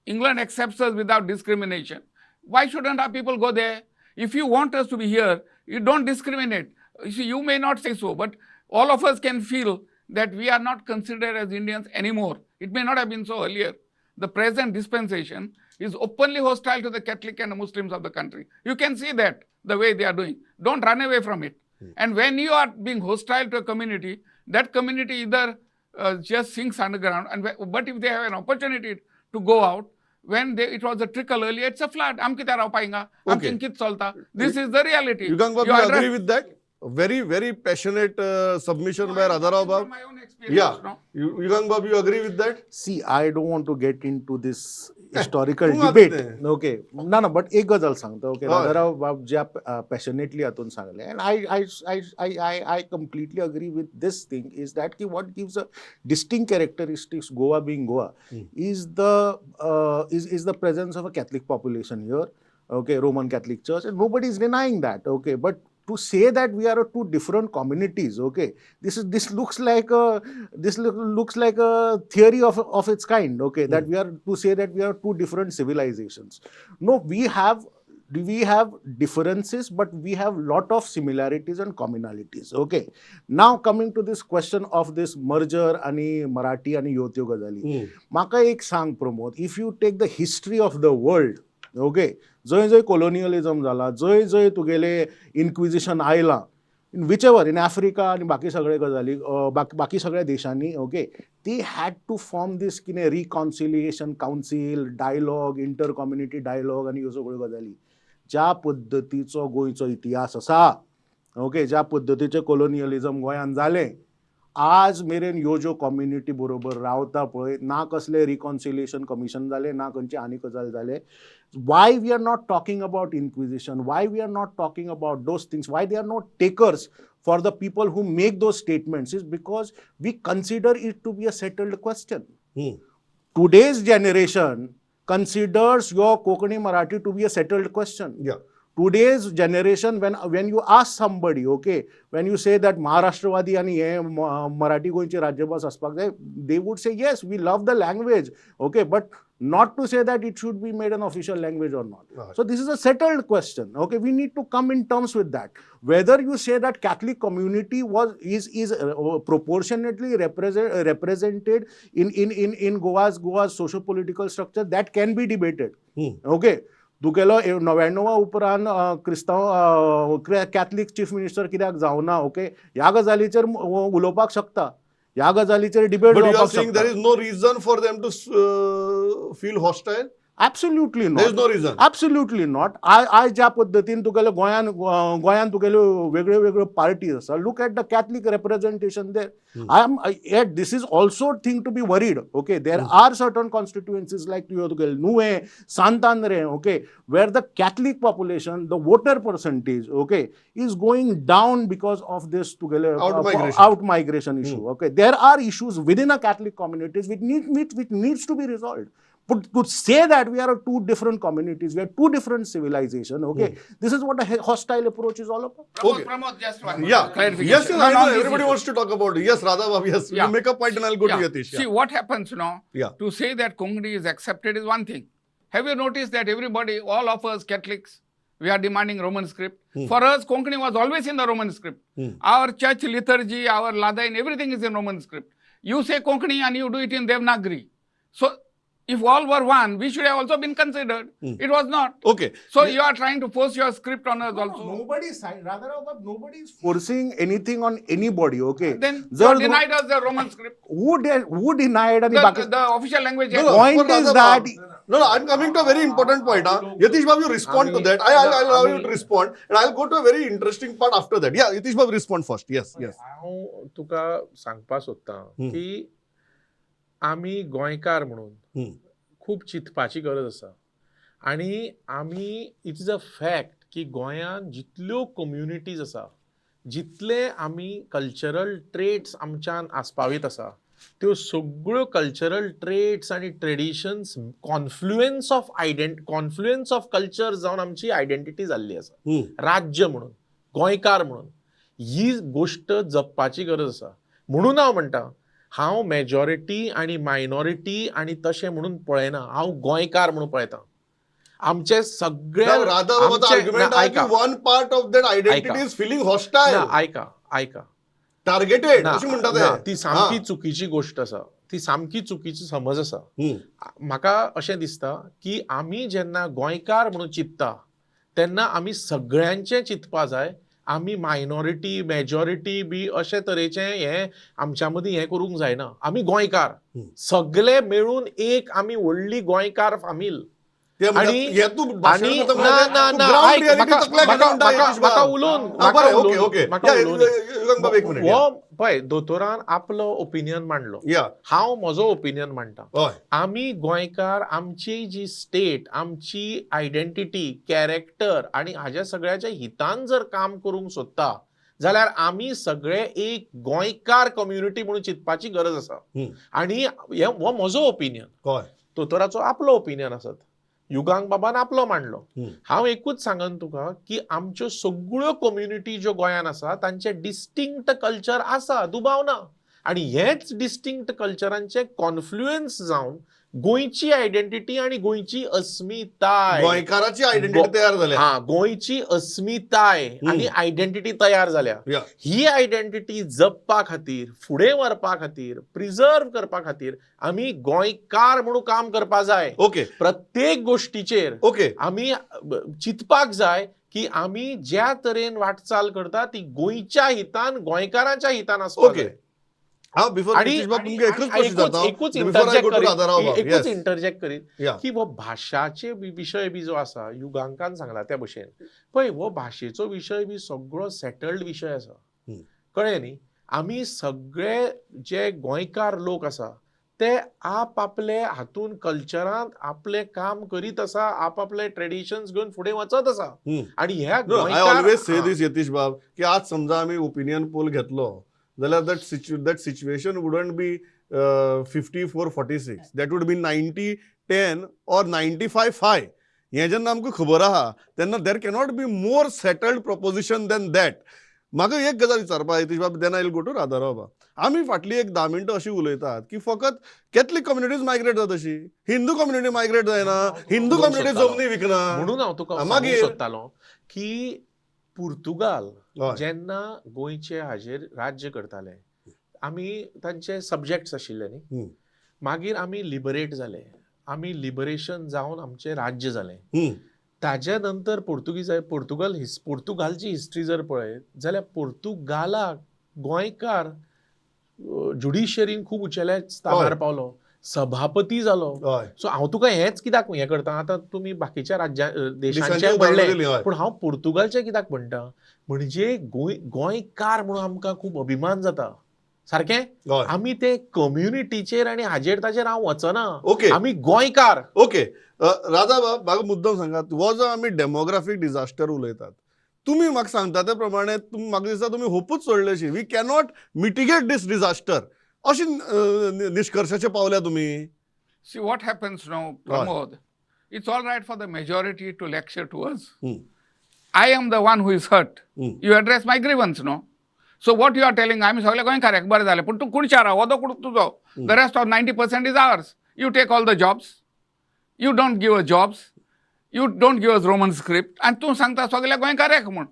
England accepts us without discrimination, why shouldn't our people go there? If you want us to be here, you don't discriminate. You see, you may not say so, but all of us can feel that we are not considered as Indians anymore. It may not have been so earlier. The present dispensation is openly hostile to the Catholic and the Muslims of the country. You can see that the way they are doing. Don't run away from it. And when you are being hostile to a community, that community either just sinks underground, but if they have an opportunity to go out, when it was a trickle earlier, it's a flood. Am kita raw painga? Am kinkit solta? This is the reality. Yugang Babu, you agree with that? Very, very passionate submission by Radharao Babu. My own experience, Yeah. Yugang Babu, you agree with that? See, I don't want to get into this historical तू debate. मानते. Okay. ना but एक गजाल सांगतो. Okay. होय. राधाराव बाब ज्या passionately हातून सांगले, and I completely agree with this thing is that what gives a distinct characteristics Goa being Goa is the presence of a Catholic population here. Okay, Roman Catholic Church, and nobody is denying that. Okay, but to say that we are two different communities, okay, this looks like a theory of its kind, okay, that we are to say that we are two different civilizations. No, we have differences, but we have lot of similarities and commonalities. Okay, now coming to this question of this merger आणि मराठी आणि योत्यो गजाली, म्हाका एक सांग Pramod, if you take the history of the world, okay, जंय जंय कोलोनियलिझम जाला, जंय जंय तुगेले इन्क्विजिशन आयलां, इन विच एवर, इन आफ्रिका आणि बाकी सगळे गजाली, बाकी सगळ्या देशांनी, okay, they had to form these कितें reconciliation council, dialogue, inter community dialogue आनी ह्यो सगळ्यो गजाली. ज्या पद्दतीचो गोंयचो इतिहास आसा, ओके, ज्या पद्दतीचें कोलोनियलिझम गोंयांत जालें, आज मेरेन ह्यो ज्यो कम्युनिटी बरोबर रावता पळय, ना कसले रिकॉन्सिलिएशन कमिशन जालें, ना खंयचे आनी गजाल जाले. Why we are not talking about inquisition, why we are not talking about those things, why they are not takers for the people who make those statements is because we consider it to be a settled question. Today's generation considers your Konkani Marathi to be a settled question. Yeah. Today's generation, when you ask somebody, okay, when you say that Maharashtrawadi आणि हे मराठी गोंयचे राज्यभास असपाक जाय, they would say yes, we love the language, okay, but not to say that it should be made an official language or not. Right. So this is a settled question. Okay, we need to come in terms with that. Whether you say that Catholic community is proportionately represented in Goa's socio-political structure, that can be debated. Okay. तुगेलो 99 उपरांत क्रिस्तांव Catholic chief minister कित्याक जावना, okay, ह्या गजालीचेर उलोवपाक शकता, ह्या गजालीचेर डिबेट But you are जावपाक saying there शकता. is no reason for them to feel hostile? Absolutely not. There is no reason. Absolutely not. आज ज्या पद्दतीन तुगेलो गोंयान तुगेल्यो वेगळ्यो वेगळ्यो पार्टीज आसा, look at the Catholic representation there. Yet this is also a thing to be worried. Okay, there are certain constituencies like तुगेल नुवे, Santander, okay, where the Catholic population, the voter percentage, okay, is going down because of this tugelel out migration issue. Okay, there are issues within a Catholic communities which needs to be resolved. But to say that we are two different communities, we are two different civilizations, okay, this is what a hostile approach is all about. Okay. Pramod, just one Yeah. clarification. Yes, No, I no, know. this Everybody is- wants to talk about it. Yes, Radha Babu, yes. Yeah. You make a point and I'll go to Yeah. Yatish. See, what happens now, Yeah. to say that Konkani is accepted is one thing. Have you noticed that everybody, all of us Catholics, we are demanding Roman script? For us, Konkani was always in the Roman script. Our church liturgy, our Ladain, everything is in Roman script. You say Konkani and you do it in Devanagari. So, if all were one, we should have also been considered. It was not. Okay. So, you are trying to force your script on us also. Nobody is forcing anything on anybody, okay? Then you denied us the Roman script. Who denied and The official language. No, no. point for is Radha that Babu. No, I'm coming to a very important point. Yatish Babu, you respond to that. I'll allow you to respond. And I'll go to a very interesting part after that. Yeah, Yatish Babu, respond first. Yes, yes. हांव तुका सांगपा सोदतां की आमी गोंयकार म्हणून खूब चिंतपाची गरज आसा. आनी आमी इट इज अ फॅक्ट की गोंयांत जितल्यो कम्युनिटीज आसा, जितले आमी कल्चरल ट्रेट्स आमच्यान आस्पावीत आसा, त्यो सगळ्यो कल्चरल ट्रेट्स आनी ट्रेडिशन्स कॉन्फ्लुएन्स ऑफ कल्चर जावन आमची आयडेंटिटी जाल्ली आसा. राज्य म्हणून, गोंयकार म्हणून ही गोष्ट जपपाची गरज आसा. म्हणून हांव म्हणटा, हांव मेजॉरिटी आनी मायनॉरिटी आनी तशें म्हणून पळयना, हांव गोंयकार म्हणून पळयता. आमचे सगळे one part of that identity is feeling hostile. ऐका टार्गेटेड अशें म्हणटा ते. ती सामकी चुकीची गोष्ट आसा, ती सामकी चुकीची समज आसा. म्हाका अशें दिसता की आमी जेन्ना गोंयकार म्हणून चिंतता तेन्ना आमी सगळ्यांचें चिंतपा जाय. आमी मायनॉरिटी मेजॉरिटी बी अशे तरेचें हें आमच्या मदीं हें करूंक जायना. आमी गोंयकार सगळे मेळून एक आमी व्हडली गोंयकार फामील. पळय, दोतोरान आपलो ओपिनियन मांडलो, हांव म्हजो ओपिनियन मांडटा. आमी गोंयकार आमची जी स्टेट, आमची आयडेंटिटी, कॅरेक्टर आनी हाज्या सगळ्याच्या हितान जर काम करूंक सोदता जाल्यार आमी सगळे एक गोंयकार कम्युनिटी म्हणून चिंतपाची गरज आसा. आनी हो म्हजो ओपिनियन, दोतोराचो आपलो ओपिनियन आसत, युगांक बाबान आपलो मांडलो. हांव एकूच सांगन तुका की आमच्यो सगळ्यो कम्युनिटी ज्यो गोंयांत आसा तांचे डिस्टिंक्ट कल्चर आसा, दुबाव ना. आनी हेच डिस्टिंक्ट कल्चरांचे कॉन्फ्लुएन्स जावन गोंयची आयडेंटिटी आनी गोंयची अस्मिताय, गोंयकाराची आयडेंटिटी तयार जाल्या. गोंयची अस्मिताय आनी आयडेंटिटी तयार जाल्या. ही आयडेंटिटी जपपा खातीर, फुडें व्हरपा खातीर, प्रिजर्व करपा खातीर आमी गोंयकार म्हणून काम करपा जाय. प्रत्येक गोष्टीचेर आमी चिंतपाक जाय की आमी ज्या तरेन वाटचाल करता ती गोंयच्या हितान, गोंयकारांच्या हितान आसपाक जाय. एकूच इंटरजेक्ट करीत की हो भाशाचे विशय बी जो आसा, युगांकान सांगला त्या भशेन पळय, हो भाशेचो विशय बी सगळो सेटल्ड विशय आसा. कळ्ळें न्ही? आमी सगळे जे गोंयकार लोक आसा ते आपले हातून कल्चरांत आपले काम करीत आसा, आपले ट्रेडिशन्स घेवन फुडें वचत आसा. आनी ह्या I always say this Yatish बाब की आज समजा आमी ओपिनियन पोल घेतलो जाल्यार that situation wouldn't be 54-46. That would be 90-10 or 95-5. हे जेन्ना आमकां खबर आहा तेन्ना there cannot be more settled proposition than that. म्हाका एक गजाल विचारपा यतीश बाब, then I will go to Radharao बाब. आमी फाटली एक 10 मिनटां अशी उलयतात की फकत कॅथलीक कम्युनिटीज मायग्रेट जाता अशी, हिंदू कम्युनिटी मायग्रेट जायना, हिंदू कम्युनिटी जमनी विकना. म्हणून हांव तुका सांगूंक सोदतालो की पुर्तुगाल जेन्ना गोंयचे हाजेर राज्य करताले, आमी तांचे सब्जेक्ट्स आशिल्ले न्ही. मागीर आमी लिबरेट जाले, आमी लिबरेशन जावन आमचे राज्य जालें. ताज्या नंतर पुर्तुगालची हिस्ट्री जर पळयत जाल्यार पुर्तुगालाक गोंयकार ज्युडिशियरीन खूब उंचेल्या स्थानार पावलो, सभापती जालो. सो हांव तुका हेच कित्याक हें करता, आतां तुमी बाकीच्या देशांचे म्हणलें, पूण हांव पुर्तुगालचे कित्याक म्हणटा, म्हणजे गोंयकार म्हणून आमकां खूब अभिमान जाता. सारकें? आमी ते कम्युनिटीचेर आनी हाजेर ताजेर हांव वचना, आमी गोंयकार. राजा बाब, म्हाका मुद्दम सांगात, हो जो आमी डेमोग्राफीक डिझास्टर उलयतात, तुमी म्हाका सांगता ते प्रमाणे म्हाका दिसता तुमी होपूच सोडलेशी. We cannot mitigate this disaster अशी निष्कर्शाचे पावल्या तुमी. See what happens now, Pramod. It's all right for the majority to lecture to us. I am the one who is hurt. You address my grievance, no? So what you are telling, आम्ही सगळे गोंयकार बरें जालें, पूण तूं कुणच्यार राव, वदो कुण तुजो. The rest of 90% is ours. You take all the jobs. You don't give us jobs. You don't give us Roman script. And तूं सांगता सगळे गोंयकार म्हूण.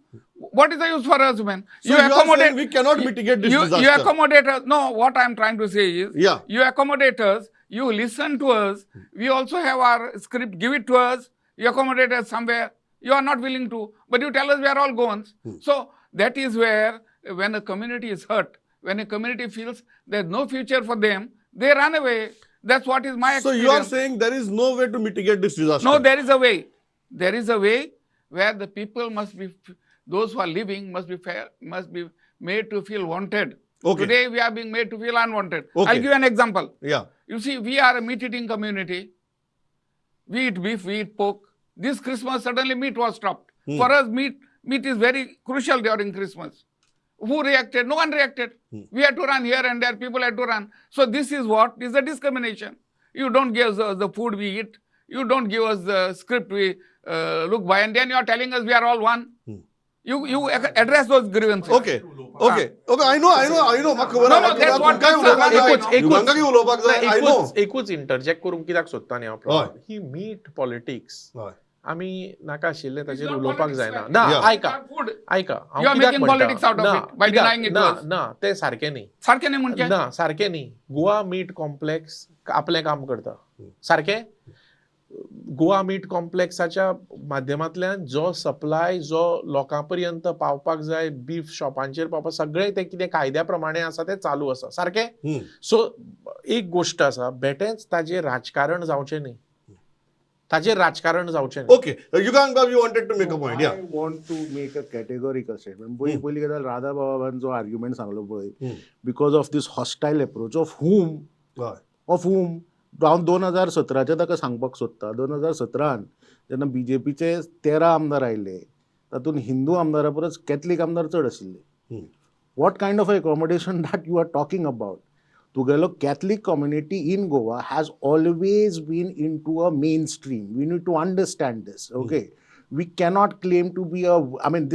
What is the use for us, man? So you accommodate. We cannot mitigate this disaster. You accommodate us. No, what I am trying to say is, you accommodate us. You listen to us. We also have our script. Give it to us. You accommodate us somewhere. You are not willing to, but you tell us we are all Goans. So that is where, when a community is hurt, when a community feels there's no future for them, they run away. That's what is my experience. So you are saying there is no way to mitigate this disaster? No, there is a way. There is a way where the people must be, those who are living must be fair, must be made to feel wanted. Today we are being made to feel unwanted. I'll give you an example. You see, we are a meat-eating community. We eat beef, we eat pork. This Christmas, suddenly meat was stopped. For us, meat is very crucial during Christmas. Who reacted? No one reacted. We had to run here and there. People had to run. So this is what is the discrimination. You don't give us the food we eat. You don't give us the script we look by. And then you are telling us we are all one. You address those grievances. Okay. I know. म्हाका खबर No, आहा. no, that's तूं what काय makes us उलोवपाक one. जाय? युगांका की उलोवपाक जाय? I know. एकूच इंटरजेक्ट करूंक कित्याक सोदता न्ही हांव ही मीट पॉलिटिक्स हय. आमी नाका आशिल्ले ताचेर not उलोवपाक politics, जायना man. ना Yeah. आयका Food. आयका You are making politics out of ना it by denying it ना was. ना ते सारकें न्ही सारखे नाही म्हणजे ना सारकें न्ही गोवा मीट कॉम्प्लेक्स आपलें काम करता सारकें गोवा मीट कॉम्प्लेक्साच्या माध्यमांतल्यान जो सप्लाय जो लोकां पर्यंत पावपाक जाय बीफ शॉपांचेर पावपाक सगळें ते कितें कायद्या प्रमाणे आसा तें चालू आसा सारकें सो एक गोश्ट आसा बेटेच ताजेर राजकारण जावचें न्ही ताजेर राजकारण जावचें न्ही Okay. Yugang Babu, you wanted to make a point. Yeah. I want to make a categorical statement. पहिली गजाल राधा बाबान जो आर्ग्युमेंट सांगलो पळय because of this hostile approach of whom हांव 2017 ताका सांगपाक सोदता 2017 जेन्ना BJPचे 13 आमदार आयले तातूंत हिंदू आमदारा परस कॅथलीक आमदार चड आशिल्ले what kind of accommodation that you are talking about तुगेलो Catholic community in Goa has always been into a mainstream. We need to understand this, okay? We cannot claim to be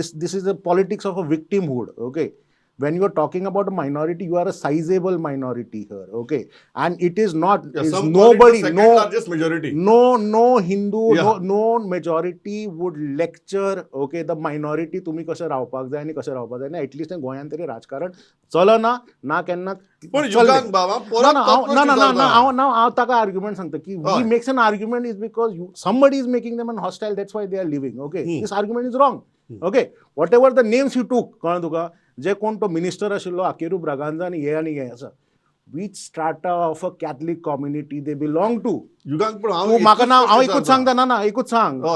this is the politics of a victimhood, okay? When you are talking about a minority, you are a sizable minority here, okay? And it is not, is Some nobody, second no, largest majority. no Hindu, Yeah. no majority would lecture, okay, the minority तुम्ही कशें रावपाक जाय आनी कशें रावपाक जाय at least गोंयांत तरी राजकारण चलना ना केन्ना पण युगांक बाबा परत तोच प्रश्न विचारता. हांव ताका आर्ग्युमेंट सांगता की he makes an argument is because somebody is making them an hostile, that's why they are living, okay? This argument is wrong, okay? Whatever the names you took, कळ्ळें तुका जे कोण तो मिनिस्टर आशिल्लो आकेरू ब्रागांझा आनी हे आसा which strata of a Catholic community they belong to. Yugank पण तूं म्हाका ना हांव एकूच विचारता. सांगता ना हय.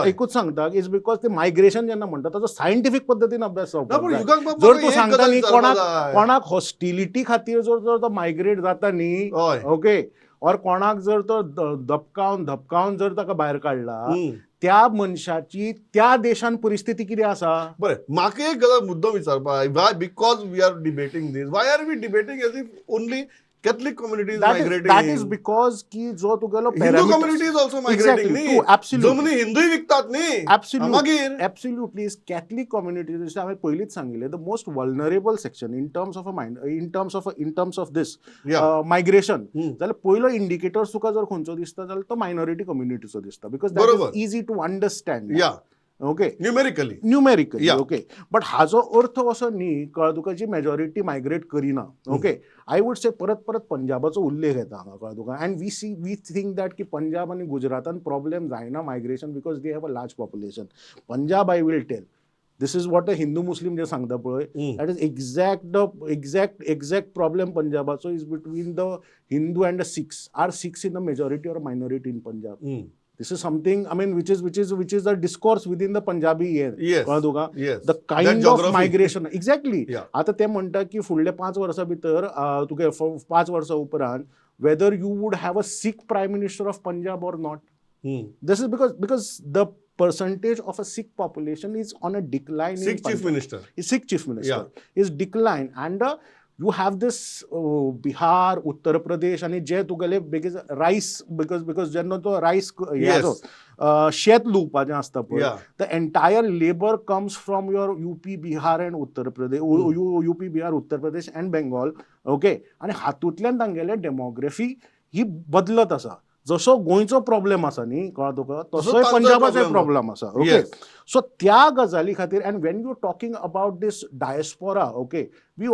एकूच सांगता इज बिकॉज ते मायग्रेशन जेन्ना म्हणटा ताचो सायंटिफीक पद्दतीन अभ्यास ना, जावपाक पण जाय. युगांक बाबा जर तूं एक सांगता गजाल न्ही विचारपाक जाय. कोणाक हॉस्टिलिटी खातीर जर तो मायग्रेट जाता न्ही हय. ओके और कोणाक जर तो धपकावन जर ताका भायर काडला त्या मनशाची त्या देशान परिस्थिती कितें आसा बरें म्हाका एक गजाल मुद्दम विचारपाक why because we are debating this why are we debating as if only Catholic community is migrating. that is because की जो तुगेलो Hindu community is also migrating Exactly. न्ही True, absolutely. जमनी हिंदूय विकतात न्ही मागीर Absolutely is Catholic community जशें हांवें पयलींच सांगिल्लें the most vulnerable section in terms of this migration जाल्यार पयलो इंडिकेटर तुका जर खंयचो दिसता जाल्यार तो मायनॉरिटी कम्युनिटीचो दिसता बिकॉज दॅट बरोबर. Is easy to understand yeah okay numerically Yeah. Okay but हाजो अर्थ असो न्ही कळ्ळें तुका जी मेजॉरिटी मायग्रेट करिना ओके आय वूड से परत पंजाबाचो उल्लेख येता हांगा कळ्ळें तुका अँड वी थिंक दॅट की पंजाब आनी गुजरातान प्रॉब्लेम जायना migration because they have a large population Punjab I will tell this is what a Hindu Muslim जे सांगता पळय दॅट इज एक्झॅक्ट प्रॉब्लेम पंजाबाचो is between the Hindu and the Sikhs are Sikhs in the majority or minority in Punjab This is something, which is the discourse within the Punjabi Yes. Yes. the kind That of geography. migration. Exactly. Yeah. आता ते म्हणटा की फुडले 5 वर्सां भितर तुगे 5 वर्सां उपरांत whether you would have a Sikh prime minister of Punjab or not. This is because the percentage of a Sikh population is on a decline. Sikh chief minister. Sikh chief minister is decline and you have this Bihar, Uttar Pradesh and जे तुगेले because rice because जेन्ना तो rice शेत लुवपाचें आसता पळय the entire labor comes from your UP, Bihar and Uttar Pradesh, UP, Bihar, Uttar Pradesh and Bengal, okay? आणि हातूंतल्यान तांगेले demography ही बदलत आसा जसो गोंयचो प्रॉब्लेम आसा न्ही कळ्ळें तुका तसोय पंजाबाचो प्रॉब्लेम आसा ओके सो त्या गजाली खातीर and when you talking about these diaspora okay we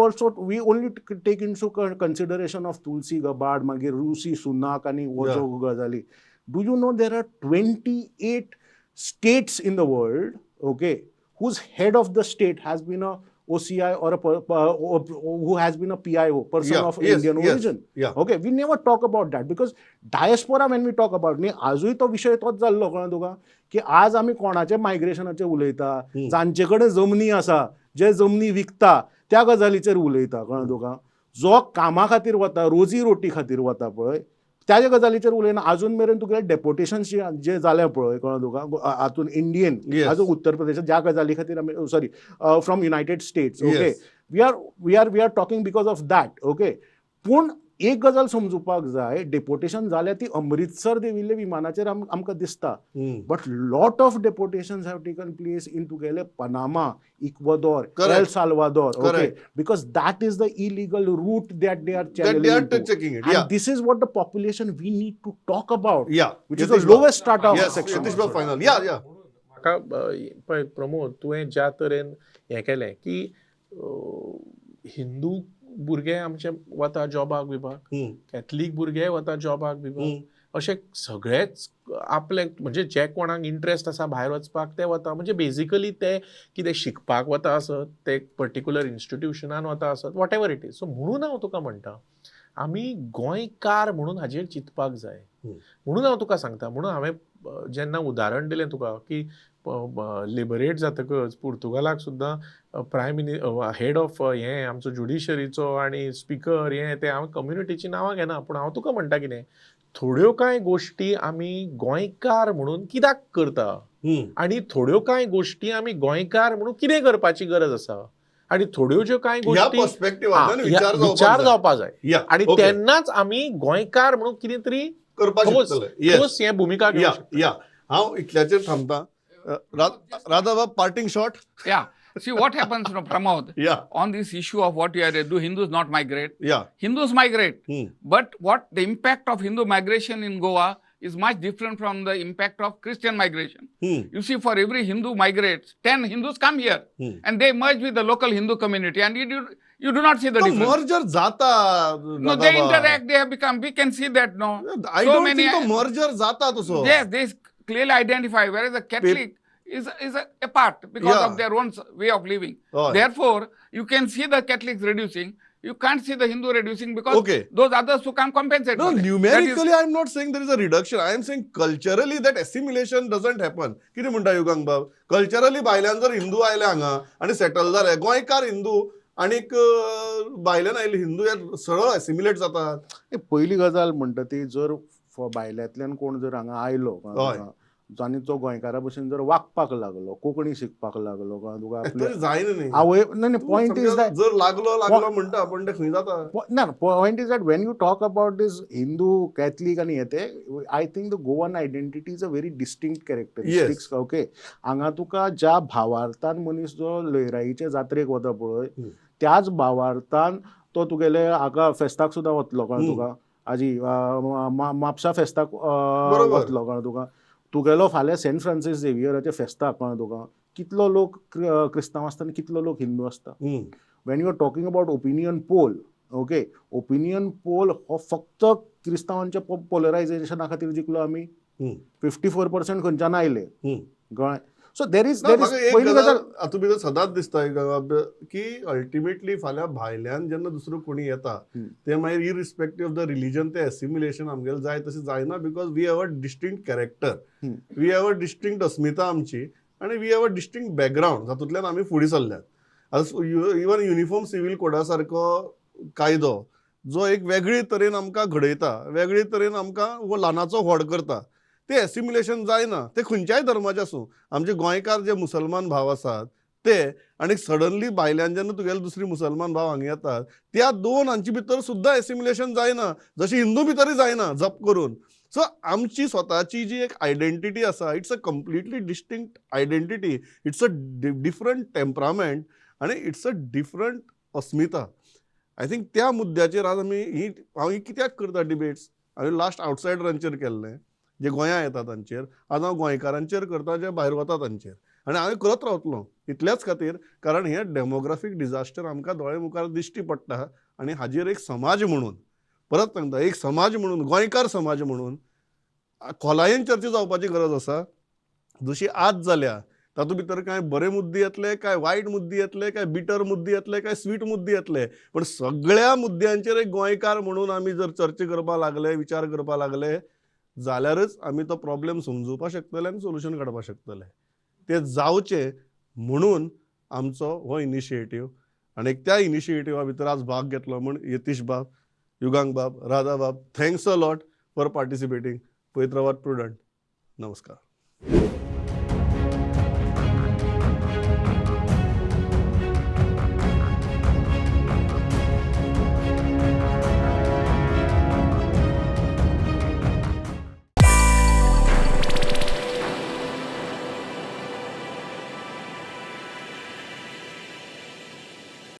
only take in to consideration of Tulsi Gabbard मागीर रुसी सुनाक आनी हो ज्यो गजाली do you know there are 28 states in the world okay whose head of the state has been a OCI or who has been a PIO, person of Indian origin. Okay, we never talk about that because diaspora when we talk about न्ही आजूय तो विशय तोच जाल्लो कळ्ळें तुका की आज आमी कोणाचे मायग्रेशनाचे उलयता जांचे कडेन जमनी आसा जे जमनी विकता त्या गजालीचेर उलयता कळ्ळें तुका जो कामा खातीर वता रोजी रोटी खातीर वता पळय त्याच्या गजालीचेर उलयना. अजून मेरेन तुगेले डेपोटेशन जे जाले पळय कळ्ळें तुका हातून इंडियन Yes. हाजो उत्तर प्रदेशात ज्या गजाली खातीर आमी sorry from United States okay Yes. We are talking because of that okay. पूण एक गजाल समजुपाक जाय, डेपोटेशन जाल्या ती अमृतसर देविल्ले विमानाचेर आमकां दिसता. But lot of deportations have taken place in तुगेले Panama, Ecuador, Correct. El Salvador okay, Correct. Because that is the illegal route that they are That they are channeling checking it. and Yeah. this is what the population we need to talk about, Yeah. which is Yatish the Bab. lowest strata of Yes, section. Yatish Bab final. Yeah. म्हाका पळय प्रमोद, तुवें ज्या तरेन हें केलें की हिंदू भुरगे आमचे वता जॉबाक बिबाक, कॅथलीक भुरगे वता जॉबाक बिबाक, अशे सगळेच आपले म्हणजे जे कोणाक इंट्रस्ट आसा भायर वचपाक ते वता. म्हणजे बेजिकली ते कितें शिकपाक वता आसत, ते पर्टिक्युलर इन्स्टिट्यूशनान वता आसत, वॉट एवर इट इज. सो म्हणून हांव तुका म्हणटा आमी गोंयकार म्हणून हाजेर चिंतपाक जाय. म्हणून हांव तुका सांगता, म्हणून हांवें जेन्ना उदाहरण दिलें तुका की लिबरेट जातकच पुर्तुगालाक सुद्दां हेड ऑफ हें आमचो ज्युडिशरीचो आनी स्पिकर हें ते हांव कम्युनिटीची नांवां घेना, पूण हांव तुका म्हणटा कितें, थोड्यो कांय गोश्टी आमी गोंयकार म्हणून कित्याक करता आनी थोड्यो कांय गोश्टी आमी गोंयकार म्हणून कितें करपाची गरज आसा, आनी थोड्यो ज्यो कांय ह्या गोश्टी पर्स्पेक्टिव्हांतल्यान विचार जावपाक जाय. Yeah. आनी Okay. तेन्नाच आमी गोंयकार म्हणून कितें तरी करपाक ठोस शकतले. Yes. ठोस हें भुमिका घेवंक शकता. या हांव इतल्याचेर थांबता. राधाबाब, parting shot. Yeah. See what happens, Pramod, Yeah. on this issue of what you are, do Hindus not migrate? Yeah. Hindus migrate. But what the impact of Hindu migration in Goa is much different from the impact of Christian migration. You see, for every Hindu migrates, 10 Hindus come here and they merge with the local Hindu community, and you do not see the difference. Merger जाता. No, they interact, they have become, we can see that, no. I don't think तो merger जाता तसो. Yes, they clearly identify, whereas the Catholic is apart because Yeah. of their own way of living. Oh. Therefore, you can see the Catholics reducing, you can't see the Hindu reducing because Okay. those others who can compensate. No, for it. numerically I'm not saying there is a reduction. I am saying culturally that assimilation doesn't happen. किती म्हणटा युगांग बाब? Culturally भायल्यान जर हिंदू आयले हांगा आणि settle जाले, गोंयकार हिंदू आणीक भायल्यान आयले हिंदू या सरळ एसिमिलेट जातात. पहिली गजाल म्हणटा ती, जर भायल्यांतल्यान कोण जर हांगा आयलो आनी तो गोंयकारा भशेन जर वागपाक लागलो, कोंकणी शिकपाक लागलो, तुका आपल्या जायना न्ही. आवय नाही पॉयंट इज दॅट जर लागलो म्हणटा पण ते खंय जाता. ना point is that when you talk about this Hindu Catholic आणि येते, I think the Goan identity is a very distinct characteristics okay. हांगा तुका ज्या भावार्थान मनीस जो लयराईचे जात्रेक वता पळय, त्याच भावार्थान तो तुगेले हाका फेस्ताक सुद्दां वतलो कळ्ळें तुका, हाजी म्हापसा फेस्ताक वतलो कळ्ळें तुका, तुगेलो फाल्यां सेंट फ्रांसीस झेवियराच्या फेस्ताक कळ्ळें तुका, कितलो लोक क्रिस्तांव आसता आनी कितलो लोक हिंदू आसता. When you are talking about opinion poll okay, opinion poll हो फक्त क्रिस्तांवांच्या पोलरायझेशना खातीर जिखलो आमी, 54% खंयच्यान आयले कळ्ळें. सो देर इज पहिली गजाल हातूंत भितर सदांच दिसता की अल्टिमेटली फाल्यां भायल्यान जेन्ना दुसरो कोणी येता ते मागीर इरिस्पेक्टिव्ह ऑफ द रिलीजन ते एसिमिलेशन आमगेलें जाय तशें जायना, because we have a distinct character, we have a distinct अस्मिता आमची, आनी we have a distinct background, जातूंतल्यान आमी फुडें चल्ल्यात. इवन युनिफॉर्म सिव्हील कोडा सारको कायदो जो एक वेगळे तरेन आमकां घडयता, वेगळे तरेन आमकां हो ल्हानाचो व्हड करता, ते एसिमिलेशन जायना. ते खंयच्याय धर्माचे आसूं, आमचे गोंयकार जे मुसलमान भाव आसात ते, आनी सडनली भायल्यान जेन्ना तुगेले दुसरी मुसलमान भाव हांगा येतात, त्या दोन हांचे भितर सुद्दां एसिमिलेशन जायना, जशें हिंदू भितरय जायना जप करून. सो आमची स्वताची जी एक आयडेंटिटी आसा, it's a completely distinct identity, it's a different temperament आनी इट्स अ डिफरंट अस्मिता. आय थिंक त्या मुद्द्याचेर आज आमी हांव कित्याक करता डिबेट्स, हांवें लास्ट आवटसायडरांचेर केल्लें जे गोंयां येता तांचेर, आज हांव गोंयकारांचेर करता जे भायर वता तांचेर, आनी हांवें करत रावतलो इतल्याच खातीर, कारण हें डेमोग्राफीक डिजास्टर आमकां दोळे मुखार दिश्टी पडटा, आनी हाजेर एक समाज म्हणून, परत सांगता, एक समाज म्हणून, गोंयकार समाज म्हणून खोलायेन चर्चा जावपाची गरज आसा. जशी आज जाल्या तातूंत भितर कांय बरे मुद्दे येतले, काय वायट मुद्दे येतले, काय बिटर मुद्दे येतले, काय स्वीट मुद्दे येतले, पण सगळ्या मुद्द्यांचेर एक गोंयकार म्हणून आमी जर चर्चा करपाक लागले, विचार करपाक लागले, जाल्यारच आमी तो प्रॉब्लेम समजुपाक शकतले आनी सोल्युशन काडपाक शकतले. ते जावचे म्हणून आमचो हो इनिशिएटीव, आनी त्या इनिशिएटिवा भितर आज भाग घेतलो म्हूण यतीश बाब, युगांग बाब, राधा बाब, thanks a lot for participating. पळयत रावात प्रुडंट. नमस्कार.